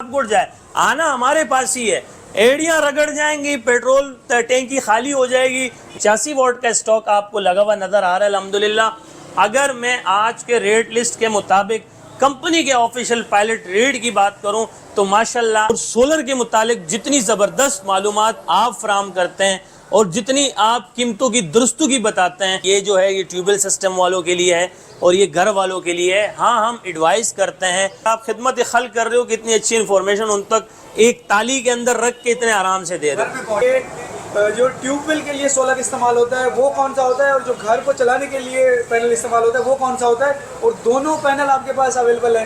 سب گڑ جائے، آنا ہمارے پاس ہی ہے، ایڑیاں رگڑ جائیں گی، پیٹرول ٹینکی خالی ہو جائے گی۔ 86 واٹ کا اسٹاک آپ کو لگا ہوا نظر آ رہا ہے الحمدللہ۔ اگر میں آج کے ریٹ لسٹ کے مطابق کمپنی کے آفیشیل پائلٹ ریٹ کی بات کروں تو ماشاءاللہ سولر کے متعلق جتنی زبردست معلومات آپ فراہم کرتے ہیں اور جتنی آپ قیمتوں کی درستگی بتاتے ہیں، یہ جو ہے یہ ٹیوب ویل سسٹم والوں کے لیے ہے اور یہ گھر والوں کے لیے ہے۔ ہاں ہم ایڈوائز کرتے ہیں، آپ خدمت خلق کر رہے ہو کہ اتنی اچھی انفارمیشن ان تک ایک تالی کے اندر رکھ کے اتنے آرام سے دے رہے ہیں۔ جو ٹیوب ویل کے لیے سولر استعمال ہوتا ہے وہ کون سا ہوتا ہے، اور جو گھر کو چلانے کے لیے پینل استعمال ہوتا ہے وہ کون سا ہوتا ہے، اور دونوں پینل آپ کے پاس اویلیبل ہیں؟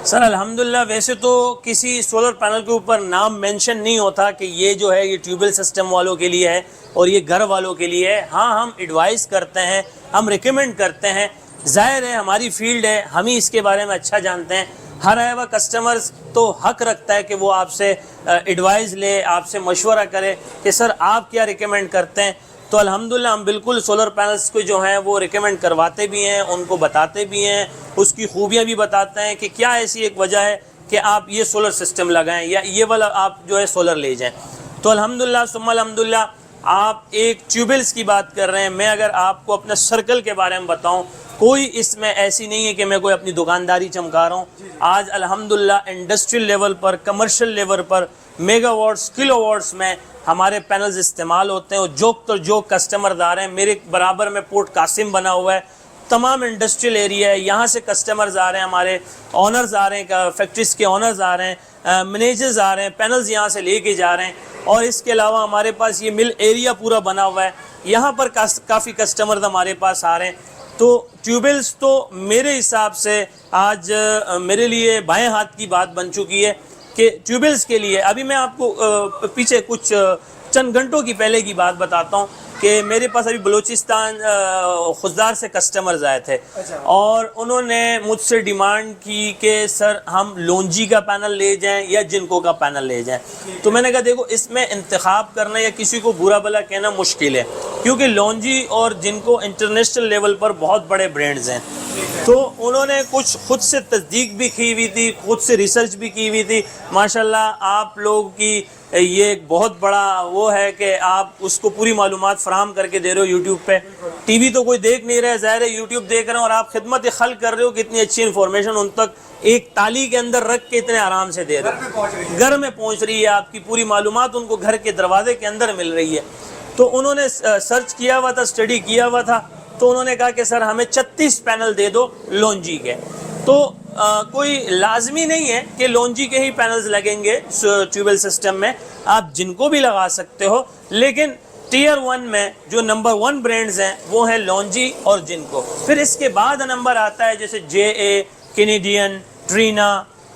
سر الحمدللہ ویسے تو کسی سولر پینل کے اوپر نام مینشن نہیں ہوتا کہ یہ جو ہے یہ ٹیوب ویل سسٹم والوں کے لیے ہے اور یہ گھر والوں کے لیے ہے۔ ہاں ہم ایڈوائز کرتے ہیں، ہم ریکمینڈ کرتے ہیں، ظاہر ہے ہماری فیلڈ ہے، ہم ہی اس کے بارے میں اچھا جانتے ہیں۔ ہر آیا ہوا کسٹمرز تو حق رکھتا ہے کہ وہ آپ سے ایڈوائز لے، آپ سے مشورہ کرے کہ سر آپ کیا ریکمینڈ کرتے ہیں۔ تو الحمدللہ ہم بالکل سولر پینلز کو جو ہیں وہ ریکمینڈ کرواتے بھی ہیں، ان کو بتاتے بھی ہیں، اس کی خوبیاں بھی بتاتے ہیں کہ کیا ایسی ایک وجہ ہے کہ آپ یہ سولر سسٹم لگائیں یا یہ والا آپ جو ہے سولر لے جائیں۔ تو الحمدللہ ثم الحمدللہ آپ ایک ٹیوبلز کی بات کر رہے ہیں، میں اگر آپ کو اپنے سرکل کے بارے میں بتاؤں، کوئی اس میں ایسی نہیں ہے کہ میں کوئی اپنی دکانداری چمکا رہا ہوں۔ آج الحمدللہ انڈسٹریل لیول پر، کمرشل لیول پر، میگا واٹس، کلو واٹس میں ہمارے پینلز استعمال ہوتے ہیں، اور جو کسٹمرز آ رہے ہیں، میرے برابر میں پورٹ قاسم بنا ہوا ہے، تمام انڈسٹریل ایریا ہے، یہاں سے کسٹمرز آ رہے ہیں، ہمارے آنرز آ رہے ہیں، فیکٹریز کے آنرز آ رہے ہیں، مینیجرز آ رہے ہیں، پینلز یہاں سے لے کے جا رہے ہیں، اور اس کے علاوہ ہمارے پاس یہ مل ایریا پورا بنا ہوا ہے، یہاں پر کافی کسٹمرز ہمارے پاس آ رہے ہیں۔ تو ٹیوبلز تو میرے حساب سے آج میرے لیے بائیں ہاتھ کی بات بن چکی ہے کہ ٹیوبلز کے لیے ابھی میں آپ کو پیچھے کچھ چند گھنٹوں کی پہلے کی بات بتاتا ہوں کہ میرے پاس ابھی بلوچستان خضدار سے کسٹمرز آئے تھے، اور انہوں نے مجھ سے ڈیمانڈ کی کہ سر ہم لونجی کا پینل لے جائیں یا جنکو کا پینل لے جائیں۔ تو میں نے کہا دیکھو اس میں انتخاب کرنا یا کسی کو برا بھلا کہنا مشکل ہے، کیونکہ لونجی اور جنکو انٹرنیشنل لیول پر بہت بڑے برانڈز ہیں۔ تو انہوں نے کچھ خود سے تصدیق بھی کی ہوئی تھی، خود سے ریسرچ بھی کی ہوئی تھی۔ ماشاءاللہ آپ لوگ کی یہ ایک بہت بڑا وہ ہے کہ آپ اس کو پوری معلومات فراہم کر کے دے رہے ہو یوٹیوب پہ۔ ٹی وی تو کوئی دیکھ نہیں رہا ہے، ظاہر ہے یوٹیوب دیکھ رہے ہیں، اور آپ خدمت خلق کر رہے ہو کہ اتنی اچھی انفارمیشن ان تک ایک تالی کے اندر رکھ کے اتنے آرام سے دے رہے ہو، گھر میں پہنچ رہی ہے، آپ کی پوری معلومات ان کو گھر کے دروازے کے اندر مل رہی ہے۔ تو انہوں نے سرچ کیا ہوا تھا، اسٹڈی کیا ہوا تھا، تو انہوں نے کہا کہ سر ہمیں 36 پینل دے دو لونجی کے۔ تو کوئی لازمی نہیں ہے کہ لونجی کے ہی پینلز لگیں گے ٹیوبل سسٹم میں، آپ جن کو بھی لگا سکتے ہو، لیکن ٹیئر 1 میں جو نمبر 1 برانڈز ہیں وہ ہیں لونجی اور جن کو۔ پھر اس کے بعد نمبر آتا ہے جیسے جے اے، کینیڈین، ٹرینا،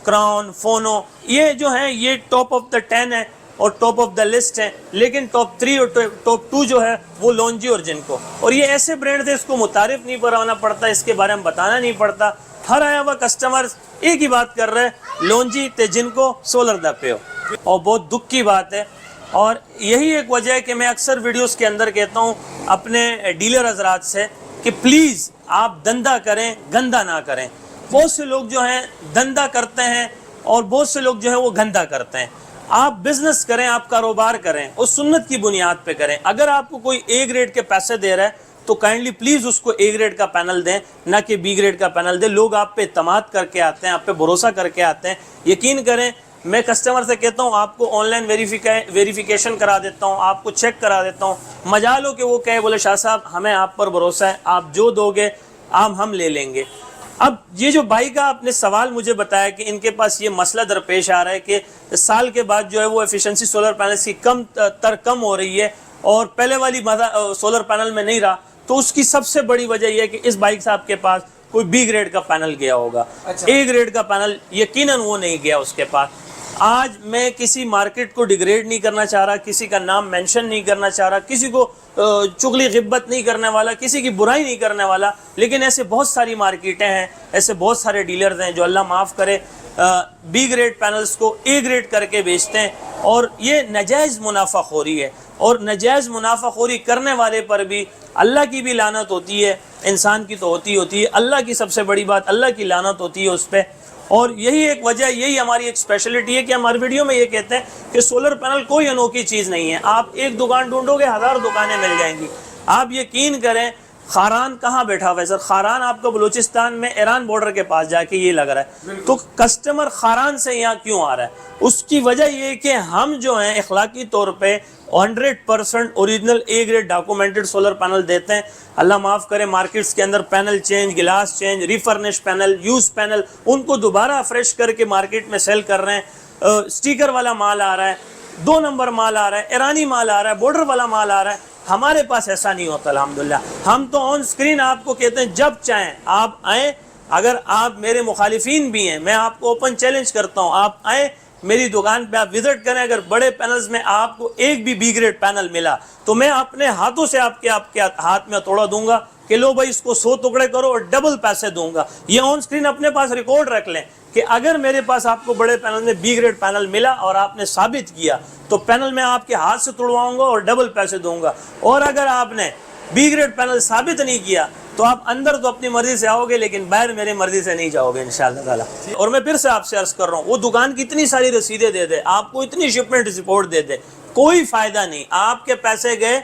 کراؤن، فونو، یہ جو ہیں یہ ٹاپ آف دا 10 ہے اور ٹاپ آف دا لسٹ ہے، لیکن ٹاپ 3 اور ٹاپ 2 جو ہے وہ لونجی اور جن کو۔ اور یہ ایسے برانڈز ہیں اس کو متعارف نہیں کرانا پڑتا، اس کے بارے میں بتانا نہیں پڑتا، ہر آیا ہوا کسٹمرز ایک ہی بات کر رہے ہیں، لونجی تے جن کو سولر دا پہ ہو۔ اور بہت دکھ کی بات ہے، اور یہی ایک وجہ ہے کہ میں اکثر ویڈیوز کے اندر کہتا ہوں اپنے ڈیلر حضرات سے کہ پلیز آپ دندہ کریں، گندہ نہ کریں۔ بہت سے لوگ جو ہیں دندہ کرتے ہیں اور بہت سے لوگ جو ہیں وہ گندہ کرتے ہیں۔ آپ بزنس کریں، آپ کاروبار کریں، اس سنت کی بنیاد پہ کریں۔ اگر آپ کو کوئی اے گریڈ کے پیسے دے رہا ہے تو کائنڈلی پلیز اس کو اے گریڈ کا پینل دیں، نہ کہ بی گریڈ کا پینل دیں۔ لوگ آپ پہ اعتماد کر کے آتے ہیں، آپ پہ بھروسہ کر کے آتے ہیں۔ یقین کریں، میں کسٹمر سے کہتا ہوں آپ کو آن لائن ویریفیکیشن کرا دیتا ہوں، آپ کو چیک کرا دیتا ہوں، مجال ہو کہ وہ کہے بولے شاہ صاحب ہمیں آپ پر بھروسہ ہے، آپ جو دو گے ہم لے لیں گے۔ اب یہ جو بھائی کا آپ نے سوال مجھے بتایا کہ ان کے پاس یہ مسئلہ درپیش آ رہا ہے کہ سال کے بعد جو ہے وہ ایفیشنسی سولر پینلز کی کم ہو رہی ہے اور پہلے والی سولر پینل میں نہیں رہا، تو اس کی سب سے بڑی وجہ یہ ہے کہ اس بھائی صاحب کے پاس کوئی بی گریڈ کا پینل گیا ہوگا، اے گریڈ کا پینل یقیناً وہ نہیں گیا اس کے پاس۔ آج میں کسی مارکیٹ کو ڈیگریڈ نہیں کرنا چاہ رہا، کسی کا نام مینشن نہیں کرنا چاہ رہا، کسی کو چغلی غیبت نہیں کرنے والا، کسی کی برائی نہیں کرنے والا، لیکن ایسے بہت ساری مارکیٹیں ہیں، ایسے بہت سارے ڈیلرز ہیں جو اللہ معاف کرے بی گریڈ پینلز کو اے گریڈ کر کے بیچتے ہیں، اور یہ ناجائز منافع خوری ہے، اور ناجائز منافع خوری کرنے والے پر بھی اللہ کی بھی لعنت ہوتی ہے، انسان کی تو ہوتی ہے، اللہ کی سب سے بڑی بات اللہ کی لعنت ہوتی ہے اس پہ۔ اور یہی ایک وجہ، یہی ہماری ایک اسپیشلٹی ہے کہ ہم ہر ویڈیو میں یہ کہتے ہیں کہ سولر پینل کوئی انوکھی چیز نہیں ہے. آپ ایک دکان ڈھونڈو گے 1000 دکانیں مل جائیں گی. آپ یقین کریں خاران کہاں بیٹھا ہوا ہے سر؟ خاران آپ کو بلوچستان میں ایران بارڈر کے پاس جا کے یہ لگ رہا ہے. تو کسٹمر خاران سے یہاں کیوں آ رہا ہے؟ اس کی وجہ یہ کہ ہم جو ہیں اخلاقی طور پہ 100% original A grade documented solar panel دیتے ہیں. اللہ معاف کرے مارکیٹس کے اندر پینل چینج، گلاس چینج، ریفرنش پینل، یوز پینل، ان کو دوبارہ فریش کر کے مارکیٹ میں سیل کر رہے ہیں. سٹیکر والا مال آ رہا ہے، 2 نمبر مال آ رہا ہے، ایرانی مال آ رہا ہے، بارڈر والا مال آ رہا ہے. ہمارے پاس ایسا نہیں ہوتا الحمدللہ. ہم تو آن سکرین آپ کو کہتے ہیں جب چاہیں آپ آئیں. اگر آپ میرے مخالفین بھی ہیں، میں آپ کو اوپن چیلنج کرتا ہوں، آپ آئیں میری دکان پہ، آپ وزٹ کریں. اگر بڑے پینلز میں آپ کو ایک بھی بی گریڈ پینل ملا تو میں اپنے ہاتھوں سے آپ کے ہاتھ میں توڑا دوں گا کہ لو بھائی اس کو 100 ٹکڑے کرو اور ڈبل پیسے دوں گا. یہ آن سکرین اپنے پاس ریکارڈ رکھ لیں کہ اگر میرے پاس آپ کو بڑے پینل میں بی گریڈ پینل ملا اور آپ نے ثابت کیا تو پینل میں آپ کے ہاتھ سے توڑواؤں گا اور ڈبل پیسے دوں گا. اور اگر آپ نے بی گریڈ پینل ثابت نہیں کیا تو آپ اندر تو اپنی مرضی سے آؤ گے لیکن باہر میری مرضی سے نہیں جاؤ گے انشاءاللہ تعالیٰ. اور میں پھر سے آپ سے عرض کر رہا ہوں، وہ دکان کی اتنی ساری رسیدیں دے دے، آپ کو اتنی شپمنٹ رپورٹ دے دے، کوئی فائدہ نہیں. آپ کے پیسے گئے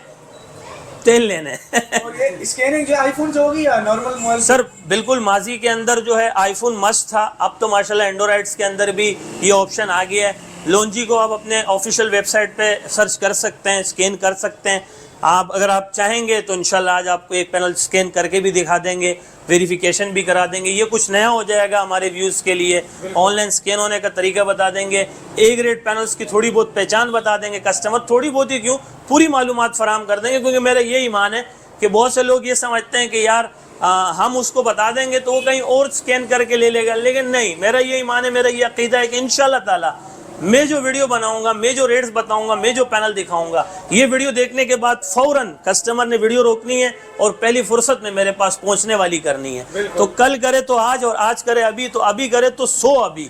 تیل لینے. اور یہ اسکیننگ جو آئی فون سے ہوگی یا نارمل موبائل؟ سر بالکل، ماضی کے اندر جو ہے آئی فون مسٹ تھا، اب تو ماشاءاللہ اینڈرائڈس کے اندر بھی یہ آپشن آ گیا ہے. لونجی کو آپ اپنے آفیشیل ویب سائٹ پہ سرچ کر سکتے ہیں، اسکین کر سکتے ہیں. آپ اگر آپ چاہیں گے تو انشاءاللہ آج آپ کو ایک پینل اسکین کر کے بھی دکھا دیں گے، ویریفیکیشن بھی کرا دیں گے. یہ کچھ نیا ہو جائے گا ہمارے ویوز کے لیے. آن لائن اسکین ہونے کا طریقہ بتا دیں گے، اے گریڈ پینلز کی تھوڑی بہت پہچان بتا دیں گے. کسٹمر تھوڑی بہت ہی کیوں، پوری معلومات فراہم کر دیں گے. کیونکہ میرا یہ ایمان ہے کہ بہت سے لوگ یہ سمجھتے ہیں کہ یار ہم اس کو بتا دیں گے تو وہ کہیں اور اسکین کر کے لے لے گا، لیکن نہیں. میرا یہ ایمان ہے، میرا یہ عقیدہ ہے کہ انشاءاللہ تعالیٰ میں جو ویڈیو بناؤں گا، میں جو ریٹس بتاؤں گا، میں جو پینل دکھاؤں گا، یہ ویڈیو دیکھنے کے بعد فوراً کسٹمر نے ویڈیو روکنی ہے اور پہلی فرصت میں میرے پاس پہنچنے والی کرنی ہے. تو کل کرے تو آج، اور آج کرے ابھی، تو ابھی کرے تو 100 ابھی.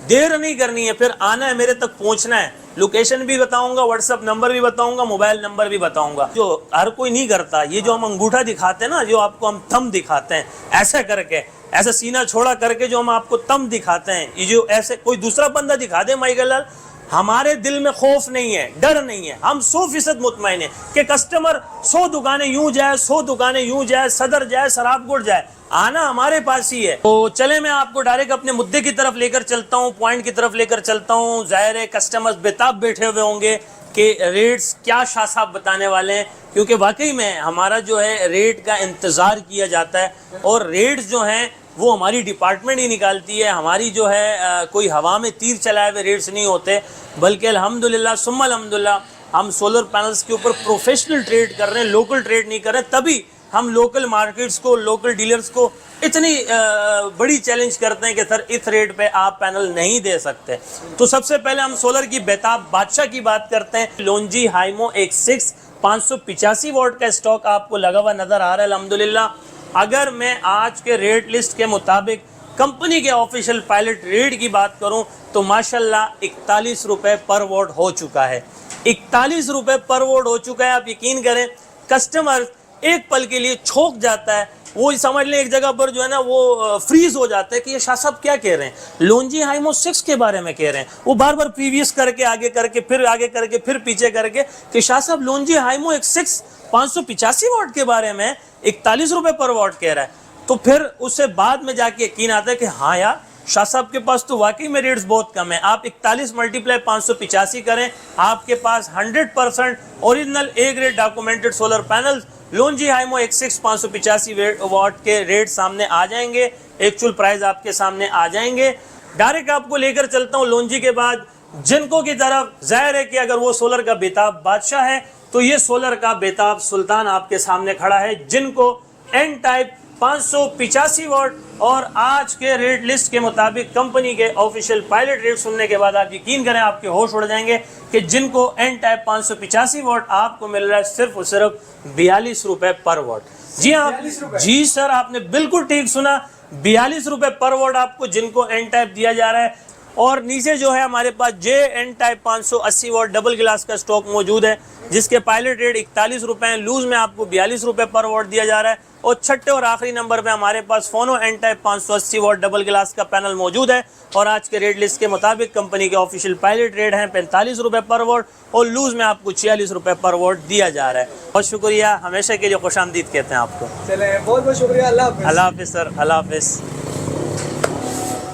دیر نہیں کرنی ہے، پھر آنا ہے، میرے تک پہنچنا ہے. لوکیشن بھی بتاؤں گا، واٹس ایپ نمبر بھی بتاؤں گا، موبائل نمبر بھی بتاؤں گا. جو ہر کوئی نہیں کرتا، یہ جو ہم انگوٹھا دکھاتے ہیں نا، جو آپ کو ہم تھم دکھاتے ہیں ایسا کر کے، ایسا سینہ چھوڑا کر کے جو ہم آپ کو تم دکھاتے ہیں، یہ جو ایسے کوئی دوسرا بندہ دکھا دے مائیکل لال، ہمارے دل میں خوف نہیں ہے، ڈر نہیں ہے. ہم 100% مطمئن ہیں کہ کسٹمر 100 دکانیں یوں جائے، 100 دکانیں یوں جائے، صدر جائے، سراب گڑ جائے، آنا ہمارے پاس ہی ہے. تو چلے میں آپ کو ڈائریکٹ اپنے مدعے کی طرف لے کر چلتا ہوں، پوائنٹ کی طرف لے کر چلتا ہوں. ظاہر ہے کسٹمرز بےتاب بیٹھے ہوئے ہوں گے کہ ریٹس کیا شاہ صاحب بتانے والے ہیں، کیونکہ واقعی میں ہمارا جو ہے ریٹ کا انتظار کیا جاتا ہے. اور ریٹس جو ہیں وہ ہماری ڈپارٹمنٹ ہی نکالتی ہے. ہماری جو ہے کوئی ہوا میں تیر چلائے ہوئے ریٹس نہیں ہوتے، بلکہ الحمدللہ ثم الحمدللہ ہم سولر پینلز کے اوپر پروفیشنل ٹریڈ کر رہے ہیں، لوکل ٹریڈ نہیں کر رہے. تبھی ہم لوکل مارکیٹس کو، لوکل ڈیلرز کو اتنی بڑی چیلنج کرتے ہیں کہ سر اس ریٹ پہ آپ پینل نہیں دے سکتے. تو سب سے پہلے ہم سولر کی بیتاب بادشاہ کی بات کرتے ہیں. لونجی ہائیمو X6 585 واٹ کا اسٹاک آپ کو لگا ہوا نظر آ رہا ہے الحمدللہ. اگر میں آج کے ریٹ لسٹ کے مطابق کمپنی کے آفیشیل پائلٹ ریٹ کی بات کروں تو ماشاءاللہ 41 روپے پر واٹ ہو چکا ہے. 41 روپے پر واٹ ہو چکا ہے. آپ یقین کریں کسٹمر ایک پل کے لیے چھوک جاتا ہے، وہ سمجھ لیں ایک جگہ پر جو ہے نا وہ فریز ہو جاتا ہے کہ یہ شاہ صاحب کیا کہہ رہے ہیں، لونجی ہائیمو 6 کے بارے میں کہہ رہے ہیں. وہ بار بار پریویس کر کے آگے کر کے پھر آگے کر کے پھر پیچھے کر کے کہ شاہ صاحب لونجی ہائیمو X6 585 واٹ کے بارے میں 41 روپے پر واٹ کہہ رہا ہے. تو پھر اس سے بعد میں جا کے یقین آتا ہے کہ ہاں یار شاہ صاحب کے پاس تو واقعی میں ریٹس بہت کم ہیں. آپ 41 ملٹیپلائی 585 کریں، آپ کے پاس 100% original A grade documented solar panel Longi Himo X6 585 watt کے ریٹ سامنے آ جائیں گے. ایکچوئل پرائز آپ کے سامنے آ جائیں گے. ڈائریکٹ آپ کو لے کر چلتا ہوں لونجی کے بعد جنکو کی طرف. ظاہر ہے کہ اگر وہ سولر کا بیتاب بادشاہ ہے تو یہ سولر کا بیتاب سلطان آپ کے سامنے کھڑا ہے. جنکو این ٹائپ 585 واٹ اور آج کے ریٹ لسٹ کے مطابق کمپنی کے آفیشیل پائلٹ ریٹ سننے کے بعد آپ یقین کریں آپ کے ہوش اڑ جائیں گے کہ جن کو این ٹائپ 585 واٹ آپ کو مل رہا ہے صرف اور صرف 42 روپے پر واٹ. جی ہاں جی سر، آپ نے بالکل ٹھیک سنا، 42 روپے پر واٹ آپ کو جن کو این ٹائپ دیا جا رہا ہے. اور نیچے جو ہے ہمارے پاس J N type 580 watt double glass کا سٹاک موجود ہے. جس کے پائلٹ ریٹ 41 روپے ہیں، لوز میں آپ کو 42 روپے پر واٹ دیا جا رہا ہے. اور چھٹے اور آخری نمبر پہ ہمارے پاس فونو N type 580 watt double glass کا پینل موجود ہے، اور آج کے ریٹ لسٹ کے مطابق کمپنی کے آفیشیل پائلٹ ریٹ ہیں 45 روپے پر واٹ، اور لوز میں آپ کو 46 روپے پر واٹ دیا جا رہا ہے. بہت شکریہ، ہمیشہ کے لیے خوش آمدید کہتے ہیں آپ کو. چلیں بہت بہت شکریہ. اللہ حافظ. اللہ حافظ سر، اللہ حافظ.